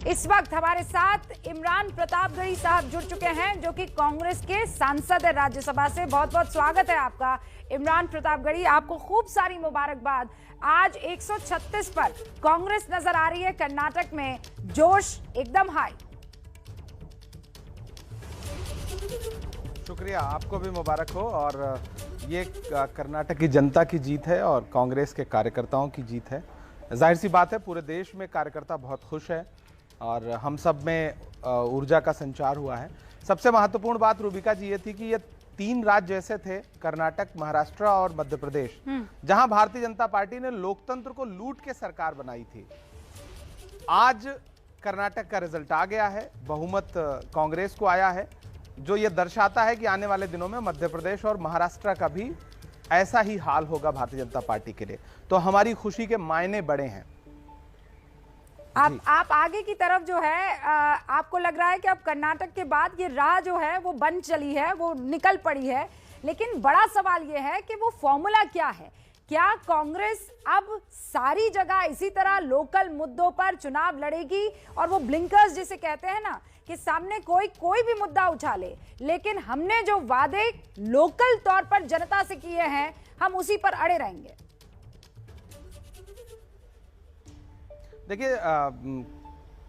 इस वक्त हमारे साथ इमरान प्रतापगढ़ी साहब जुड़ चुके हैं, जो कि कांग्रेस के सांसद है राज्यसभा से। बहुत बहुत स्वागत है आपका इमरान प्रतापगढ़ी। आपको खूब सारी मुबारकबाद। आज 136 पर कांग्रेस नजर आ रही है कर्नाटक में, जोश एकदम हाई। शुक्रिया, आपको भी मुबारक हो। और ये कर्नाटक की जनता की जीत है और कांग्रेस के कार्यकर्ताओं की जीत है। जाहिर सी बात है, पूरे देश में कार्यकर्ता बहुत खुश है और हम सब में ऊर्जा का संचार हुआ है। सबसे महत्वपूर्ण बात रूबिका जी ये थी कि ये 3 राज्य ऐसे थे, कर्नाटक, महाराष्ट्र और मध्य प्रदेश, जहां भारतीय जनता पार्टी ने लोकतंत्र को लूट के सरकार बनाई थी। आज कर्नाटक का रिजल्ट आ गया है, बहुमत कांग्रेस को आया है, जो ये दर्शाता है कि आने वाले दिनों में मध्य प्रदेश और महाराष्ट्र का भी ऐसा ही हाल होगा भारतीय जनता पार्टी के लिए। तो हमारी खुशी के मायने बड़े हैं। आप आगे की तरफ जो है, आपको लग रहा है कि अब कर्नाटक के बाद ये राह जो है वो बन चली है, वो निकल पड़ी है। लेकिन बड़ा सवाल ये है कि वो फॉर्मूला क्या है? क्या कांग्रेस अब सारी जगह इसी तरह लोकल मुद्दों पर चुनाव लड़ेगी और वो ब्लिंकर्स जिसे कहते हैं ना, कि सामने कोई भी मुद्दा उठा ले, लेकिन हमने जो वादे लोकल तौर पर जनता से किए हैं हम उसी पर अड़े रहेंगे? देखिए,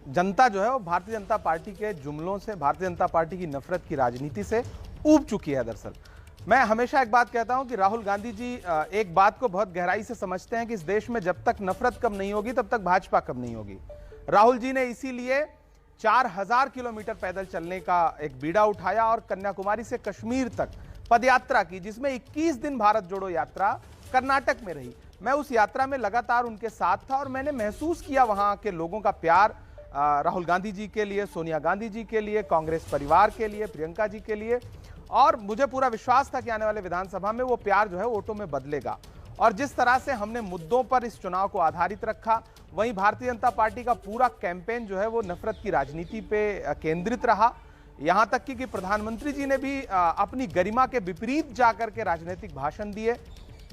जनता जो है वो भारतीय जनता पार्टी के जुमलों से, भारतीय जनता पार्टी की नफरत की राजनीति से ऊब चुकी है। दरअसल मैं हमेशा एक बात कहता हूं कि राहुल गांधी जी एक बात को बहुत गहराई से समझते हैं कि इस देश में जब तक नफरत कम नहीं होगी तब तक भाजपा कम नहीं होगी। राहुल जी ने इसीलिए 4000 किलोमीटर पैदल चलने का एक बीड़ा उठाया और कन्याकुमारी से कश्मीर तक पदयात्रा की, जिसमें 21 दिन भारत जोड़ो यात्रा कर्नाटक में रही। मैं उस यात्रा में लगातार उनके साथ था और मैंने महसूस किया वहां के लोगों का प्यार राहुल गांधी जी के लिए, सोनिया गांधी जी के लिए, कांग्रेस परिवार के लिए, प्रियंका जी के लिए। और मुझे पूरा विश्वास था कि आने वाले विधानसभा में वो प्यार जो है वोटों में बदलेगा। और जिस तरह से हमने मुद्दों पर इस चुनाव को आधारित रखा, वहीं भारतीय जनता पार्टी का पूरा कैंपेन जो है वो नफरत की राजनीति पे केंद्रित रहा। यहां तक कि प्रधानमंत्री जी ने भी अपनी गरिमा के विपरीत जाकर के राजनीतिक भाषण दिए,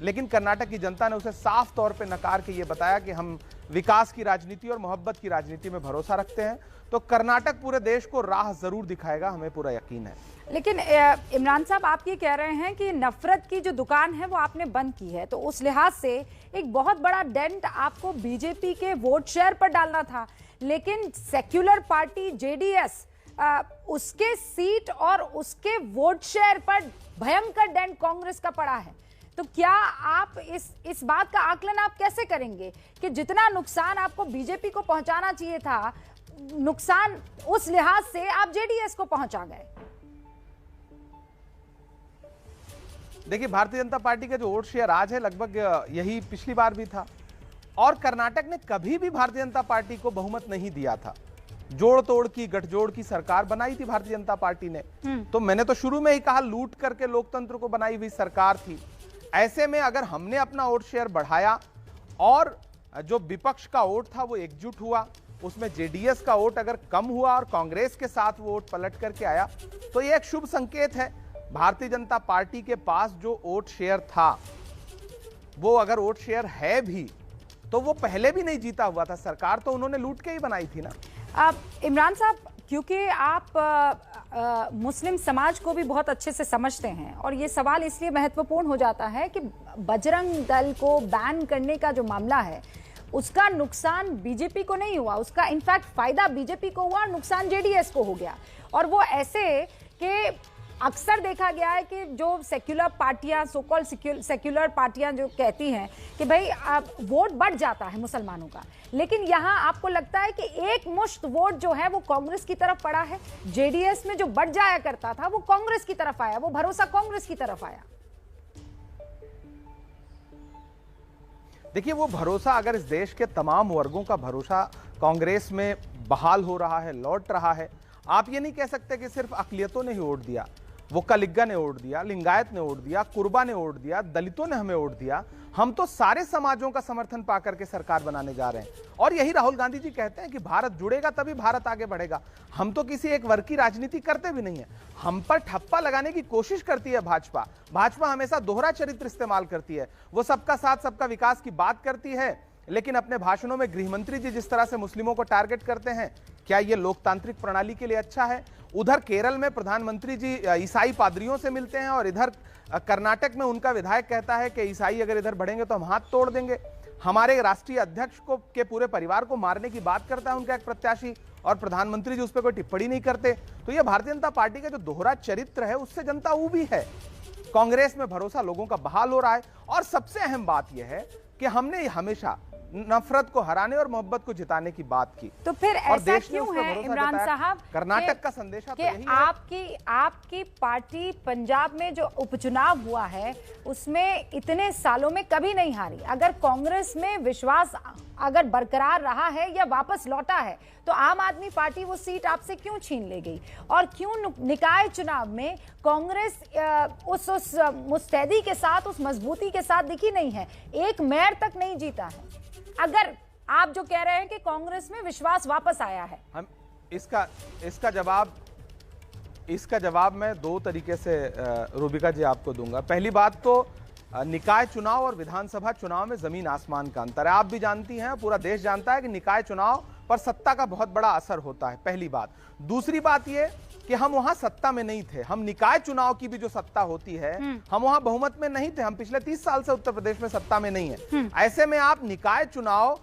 लेकिन कर्नाटक की जनता ने उसे साफ तौर पे नकार के ये बताया कि हम विकास की राजनीति और मोहब्बत की राजनीति में भरोसा रखते हैं। तो कर्नाटक पूरे देश को राह जरूर दिखाएगा, हमें पूरा यकीन है। लेकिन इमरान साहब, आप ये कह रहे हैं कि नफरत की जो दुकान है वो आपने बंद की है, तो उस लिहाज से एक बहुत बड़ा डेंट आपको बीजेपी के वोट शेयर पर डालना था। लेकिन सेक्युलर पार्टी जेडीएस, उसके सीट और उसके वोट शेयर पर भयंकर डेंट कांग्रेस का पड़ा है। तो क्या आप इस बात का आकलन आप कैसे करेंगे कि जितना नुकसान आपको बीजेपी को पहुंचाना चाहिए था, नुकसान उस लिहाज से आप जेडीएस को पहुंचा गए? देखिए, भारतीय जनता पार्टी का जो वोट शेयर आज है लगभग यही पिछली बार भी था। और कर्नाटक ने कभी भी भारतीय जनता पार्टी को बहुमत नहीं दिया था। जोड़ तोड़ की, गठजोड़ की सरकार बनाई थी भारतीय जनता पार्टी ने। तो मैंने तो शुरू में ही कहा, लूट करके लोकतंत्र को बनाई हुई सरकार थी। ऐसे में अगर हमने अपना वोट शेयर बढ़ाया और जो विपक्ष का वोट था वो एकजुट हुआ, उसमें जेडीएस का वोट अगर कम हुआ और कांग्रेस के साथ वो वोट पलट करके आया, तो ये एक शुभ संकेत है। भारतीय जनता पार्टी के पास जो वोट शेयर था, वो अगर वोट शेयर है भी तो वो पहले भी नहीं जीता हुआ था। सरकार तो उन्होंने लूट के ही बनाई थी ना। इमरान साहब, क्योंकि आप मुस्लिम समाज को भी बहुत अच्छे से समझते हैं, और ये सवाल इसलिए महत्वपूर्ण हो जाता है कि बजरंग दल को बैन करने का जो मामला है उसका नुकसान बीजेपी को नहीं हुआ, उसका इनफैक्ट फायदा बीजेपी को हुआ और नुकसान जेडीएस को हो गया। और वो ऐसे कि अक्सर देखा गया है कि जो सेक्युलर पार्टियां, सो कॉल्ड सेक्युलर पार्टियां जो कहती हैं कि भाई वोट बढ़ जाता है मुसलमानों का, लेकिन यहां आपको लगता है कि एक मुश्त वोट जो है वो कांग्रेस की तरफ पड़ा है। जेडीएस में जो बढ़ जाया करता था वो कांग्रेस की तरफ आया, वो भरोसा कांग्रेस की तरफ आया। देखिए, वो भरोसा अगर इस देश के तमाम वर्गों का भरोसा कांग्रेस में बहाल हो रहा है, लौट रहा है। आप ये नहीं कह सकते कि सिर्फ अकलियतों ने ही वोट दिया। वो कलिग्गा ने वोट दिया, लिंगायत ने वोट दिया, कुर्बा ने वोट दिया, दलितों ने हमें वोट दिया। हम तो सारे समाजों का समर्थन पाकर के सरकार बनाने जा रहे हैं। और यही राहुल गांधी जी कहते हैं कि भारत जुड़ेगा तभी भारत आगे बढ़ेगा। हम तो किसी एक वर्ग की राजनीति करते भी नहीं है। हम पर ठप्पा लगाने की कोशिश करती है भाजपा। भाजपा हमेशा दोहरा चरित्र इस्तेमाल करती है। वो सबका साथ, सबका विकास की बात करती है, लेकिन अपने भाषणों में गृह मंत्री जी जिस तरह से मुस्लिमों को टारगेट करते हैं, क्या ये लोकतांत्रिक प्रणाली के लिए अच्छा है? उधर केरल में प्रधानमंत्री जी ईसाई पादरियों से मिलते हैं और इधर कर्नाटक में उनका विधायक कहता है कि ईसाई अगर इधर बढ़ेंगे तो हम हाथ तोड़ देंगे। हमारे राष्ट्रीय अध्यक्ष को के पूरे परिवार को मारने की बात करता है उनका एक प्रत्याशी, और प्रधानमंत्री जी उस पर कोई टिप्पणी नहीं करते। तो यह भारतीय जनता पार्टी का जो दोहरा चरित्र है उससे जनता ऊबी है। कांग्रेस में भरोसा लोगों का बहाल हो रहा है, और सबसे अहम बात यह है कि हमने हमेशा नफरत को हराने और मोहब्बत को जिताने की बात की। तो फिर ऐसा क्यों है इमरान साहब, कर्नाटक का संदेशा तो यही है। आपकी पार्टी पंजाब में जो उपचुनाव हुआ है उसमें इतने सालों में कभी नहीं हारी। अगर कांग्रेस में विश्वास अगर बरकरार रहा है या वापस लौटा है तो आम आदमी पार्टी वो सीट आपसे क्यों छीन ले गई? और क्यों निकाय चुनाव में कांग्रेस उस मुस्तैदी के साथ, उस मजबूती के साथ दिखी नहीं है? एक मेयर तक नहीं जीता है। अगर आप जो कह रहे हैं कि कांग्रेस में विश्वास वापस आया है, हम इसका जवाब मैं दो तरीके से रूबिका जी आपको दूंगा। पहली बात तो निकाय चुनाव और विधानसभा चुनाव में जमीन आसमान का अंतर है। आप भी जानती हैं, पूरा देश जानता है कि निकाय चुनाव पर सत्ता का बहुत बड़ा असर होता है, पहली बात। दूसरी बात यह कि हम वहां सत्ता में नहीं थे। हम निकाय चुनाव की भी जो सत्ता होती है, हम वहां बहुमत में नहीं थे। हम पिछले 30 साल से उत्तर प्रदेश में सत्ता में नहीं है। ऐसे में आप निकाय चुनाव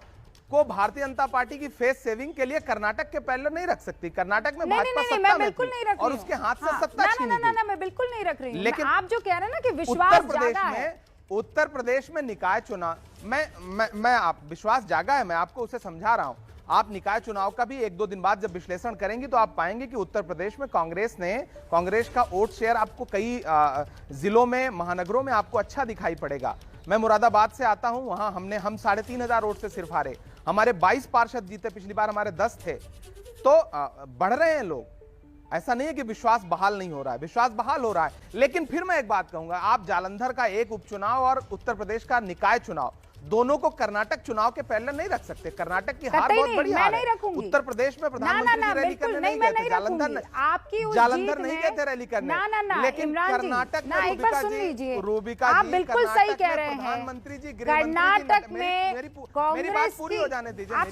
को भारतीय जनता पार्टी की फेस सेविंग के लिए कर्नाटक के पैरेलल नहीं रख सकती। कर्नाटक में भाजपा सत्ता में थी और उसके हाथ से सत्ता छीनी गई। मैं बिल्कुल नहीं रख रही हूं। लेकिन आप जो कह रहे हैं ना कि विश्वास जागा है, उत्तर प्रदेश में निकाय चुनाव मैं आप विश्वास जागा है, मैं आपको उसे समझा रहा हूं। आप निकाय चुनाव का भी 1-2 दिन बाद जब विश्लेषण करेंगे तो आप पाएंगे कि उत्तर प्रदेश में कांग्रेस का वोट शेयर आपको कई जिलों में, महानगरों में आपको अच्छा दिखाई पड़ेगा। मैं मुरादाबाद से आता हूं, वहां हम 3,500 वोट से सिर्फ हारे। हमारे 22 पार्षद जीते, पिछली बार हमारे 10 थे। तो बढ़ रहे हैं लोग। ऐसा नहीं है कि विश्वास बहाल नहीं हो रहा है, विश्वास बहाल हो रहा है। लेकिन फिर मैं एक बात कहूंगा, आप जालंधर का एक उपचुनाव और उत्तर प्रदेश का निकाय चुनाव, दोनों को कर्नाटक चुनाव के पहले नहीं रख सकते। कर्नाटक की हार बहुत बड़ी हार है। उत्तर प्रदेश में प्रधानमंत्री रैली करने नहीं गए थे, जालंधर नहीं गए थे रैली करने, लेकिन कर्नाटक में रूबिका जी बिल्कुल सही कह रहे हैं। प्रधानमंत्री जी, कर्नाटक में मेरी बात पूरी हो जाने दीजिए। आप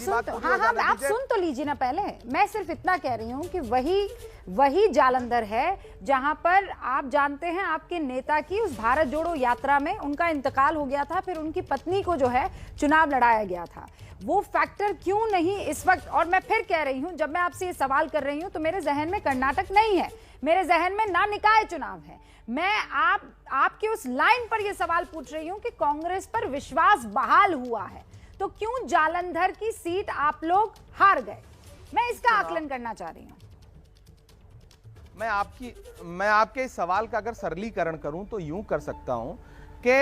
सुन तो लीजिए ना पहले। मैं सिर्फ इतना कह रही हूँ कि वही जालंधर है जहां पर आप जानते हैं आपके नेता की उस भारत जोड़ो यात्रा में उनका इंतकाल हो गया था, फिर उनकी पत्नी को जो है चुनाव लड़ाया गया था। वो फैक्टर क्यों नहीं इस वक्त? और मैं फिर कह रही हूं, जब मैं आपसे ये सवाल कर रही हूं तो मेरे जहन में कर्नाटक नहीं है, मेरे जहन में ना निकाय चुनाव है। मैं आपके उस लाइन पर यह सवाल पूछ रही हूं कि कांग्रेस पर विश्वास बहाल हुआ है तो क्यों जालंधर की सीट आप लोग हार गए? मैं इसका आकलन करना चाह रही हूं। मैं आपके इस सवाल का अगर सरलीकरण करूं तो यूं कर सकता हूं कि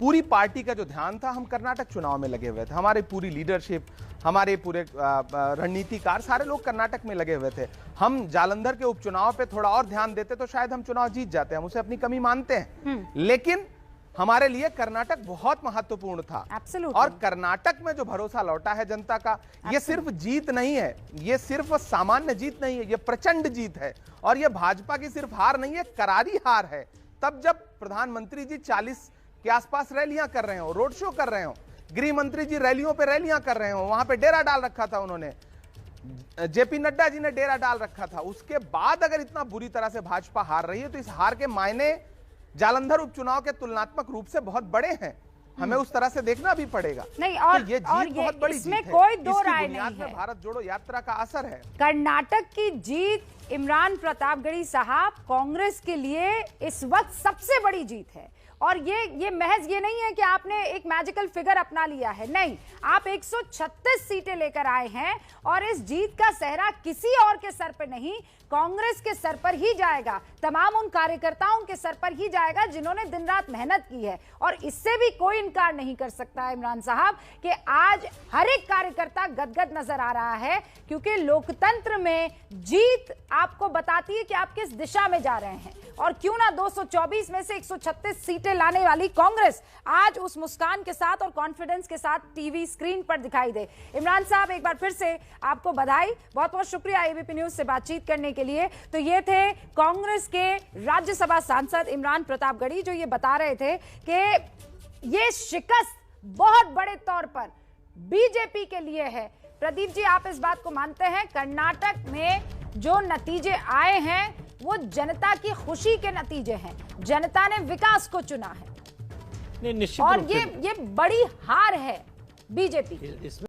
पूरी पार्टी का जो ध्यान था, हम कर्नाटक चुनाव में लगे हुए थे। हमारी पूरी लीडरशिप, हमारे पूरे रणनीतिकार, सारे लोग कर्नाटक में लगे हुए थे। हम जालंधर के उपचुनाव पे थोड़ा और ध्यान देते तो शायद हम चुनाव जीत जाते। हम उसे अपनी कमी मानते हैं, लेकिन हमारे लिए कर्नाटक बहुत महत्वपूर्ण था। और कर्नाटक में जो भरोसा लौटा है जनता का, ये सिर्फ जीत नहीं है, ये सिर्फ सामान्य जीत नहीं है, ये प्रचंड जीत है। और ये भाजपा की सिर्फ हार नहीं है, करारी हार है। तब जब प्रधानमंत्री जी 40 के आसपास रैलियां कर रहे हो, रोड शो कर रहे हो, गृह मंत्री जी रैलियों पे रैलियां कर रहे हो, वहां पे डेरा डाल रखा था उन्होंने, जेपी नड्डा जी ने डेरा डाल रखा था, उसके बाद अगर इतना बुरी तरह से भाजपा हार रही है तो इस हार के मायने जालंधर उपचुनाव के तुलनात्मक रूप से बहुत बड़े हैं। हमें उस तरह से देखना भी पड़ेगा। नहीं, और तो ये जीत बहुत बड़ी इसमें जीत कोई है। दो राय नहीं है। भारत जोड़ो यात्रा का असर है। कर्नाटक की जीत इमरान प्रतापगढ़ी साहब कांग्रेस के लिए इस वक्त सबसे बड़ी जीत है। और ये महज ये नहीं है कि आपने एक मैजिकल फिगर अपना लिया है, नहीं, आप 136 सीटें लेकर आए हैं और इस जीत का सेहरा किसी और के सर पर नहीं, कांग्रेस के सर पर ही जाएगा, तमाम उन कार्यकर्ताओं के सर पर ही जाएगा जिन्होंने दिन रात मेहनत की है। और इससे भी कोई इनकार नहीं कर सकता इमरान साहब कि आज हर एक कार्यकर्ता गदगद नजर आ रहा है, क्योंकि लोकतंत्र में जीत आपको बताती है कि आप किस दिशा में जा रहे हैं। और क्यों ना 224 में से 136 सीटें लाने वाली कांग्रेस आज उस मुस्कान के साथ और कॉन्फिडेंस के साथ टीवी स्क्रीन पर दिखाई दे। इमरान साहब, एक बार फिर से आपको बधाई, बहुत बहुत शुक्रिया एबीपी न्यूज से बातचीत करने के लिए। तो ये थे कांग्रेस के राज्यसभा सांसद इमरान प्रतापगढ़ी, जो ये बता रहे थे कि ये शिकस्त बहुत बड़े तौर पर बीजेपी के लिए है। प्रदीप जी, आप इस बात को मानते हैं कर्नाटक में जो नतीजे आए हैं वो जनता की खुशी के नतीजे हैं, जनता ने विकास को चुना है नहीं, निश्चित और रूप से ये बड़ी हार है बीजेपी की। इसमें